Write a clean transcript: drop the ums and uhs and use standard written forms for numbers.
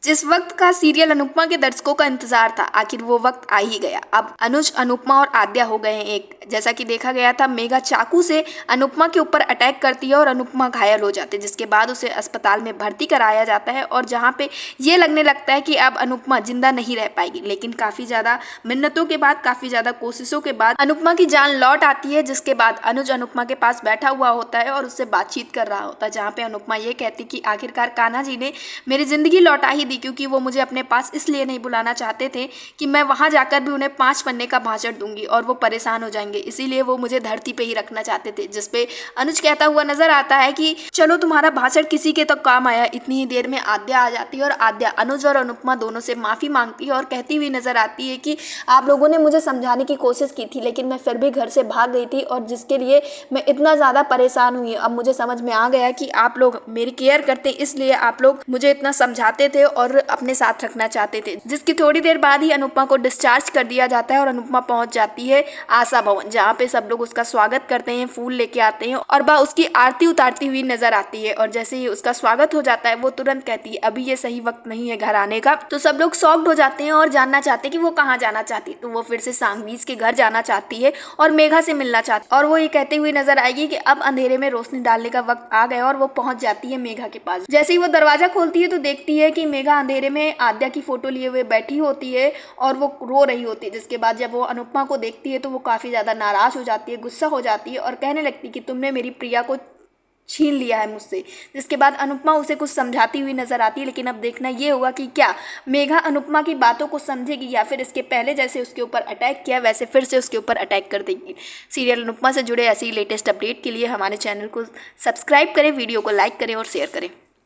जिस वक्त का सीरियल अनुपमा के दर्शकों का इंतजार था, आखिर वो वक्त आ ही गया। अब अनुज, अनुपमा और आद्या हो गए हैं एक। जैसा कि देखा गया था, मेघा चाकू से अनुपमा के ऊपर अटैक करती है और अनुपमा घायल हो जाती है, जिसके बाद उसे अस्पताल में भर्ती कराया जाता है और जहाँ पे ये लगने लगता है कि अब अनुपमा जिंदा नहीं रह पाएगी। लेकिन काफ़ी ज़्यादा मिन्नतों के बाद, काफ़ी ज़्यादा कोशिशों के बाद अनुपमा की जान लौट आती है, जिसके बाद अनुज अनुपमा के पास बैठा हुआ होता है और उससे बातचीत कर रहा होता है, जहाँ पे अनुपमा ये कहती कि आखिरकार कान्हा जी ने मेरी ज़िंदगी लौटा ही दी, क्योंकि वो मुझे अपने पास इसलिए नहीं बुलाना चाहते थे कि मैं वहाँ जाकर भी उन्हें 5 पन्ने का भाषण दूंगी और वो परेशान हो जाएंगे, इसीलिए वो मुझे धरती पे ही रखना चाहते थे। जिसपे अनुज कहता हुआ नजर आता है कि चलो तुम्हारा भाषण किसी के तो काम आया। इतनी ही देर में आद्या आ जाती है और आद्या अनुज और अनुपमा दोनों से माफ़ी मांगती है और कहती हुई नजर आती है कि आप लोगों ने मुझे समझाने की कोशिश की थी, लेकिन मैं फिर भी घर से भाग गई थी और जिसके लिए मैं इतना ज़्यादा परेशान हुई। अब मुझे समझ में आ गया कि आप लोग मेरी केयर करते, इसलिए आप लोग मुझे इतना समझाते थे और अपने साथ रखना चाहते थे। जिसकी थोड़ी देर बाद ही अनुपमा को डिस्चार्ज कर दिया जाता है और अनुपमा पहुंच जाती है आशा भवन, जहाँ पे सब लोग उसका स्वागत करते हैं, फूल लेके आते हैं और वह उसकी आरती उतारती हुई नजर आती है। और जैसे ही उसका स्वागत हो जाता है, वो तुरंत कहती है अभी ये सही वक्त नहीं है घर आने का। तो सब लोग शॉक्ड हो जाते हैं और जानना चाहते हैं कि वो कहाँ जाना चाहती है। तो वो फिर से सांगवीज के घर जाना चाहती है और मेघा से मिलना चाहती है और वो ये कहते हुए नजर आएगी कि अब अंधेरे में रोशनी डालने का वक्त आ गया और वो पहुंच जाती है मेघा के पास। जैसे ही वो दरवाजा खोलती है तो देखती है कि मेघा अंधेरे में आद्या की फोटो लिए हुए बैठी होती है और वो रो रही होती है। जिसके बाद जब वो अनुपमा को देखती है तो वो काफ़ी ज़्यादा नाराज़ हो जाती है, गुस्सा हो जाती है और कहने लगती है कि तुमने मेरी प्रिया को छीन लिया है मुझसे। जिसके बाद अनुपमा उसे कुछ समझाती हुई नजर आती है, लेकिन अब देखना ये होगा कि क्या मेघा अनुपमा की बातों को समझेगी या फिर इसके पहले जैसे उसके ऊपर अटैक किया वैसे फिर से उसके ऊपर अटैक कर देगी। सीरियल अनुपमा से जुड़े ऐसी लेटेस्ट अपडेट के लिए हमारे चैनल को सब्सक्राइब करें, वीडियो को लाइक करें और शेयर करें।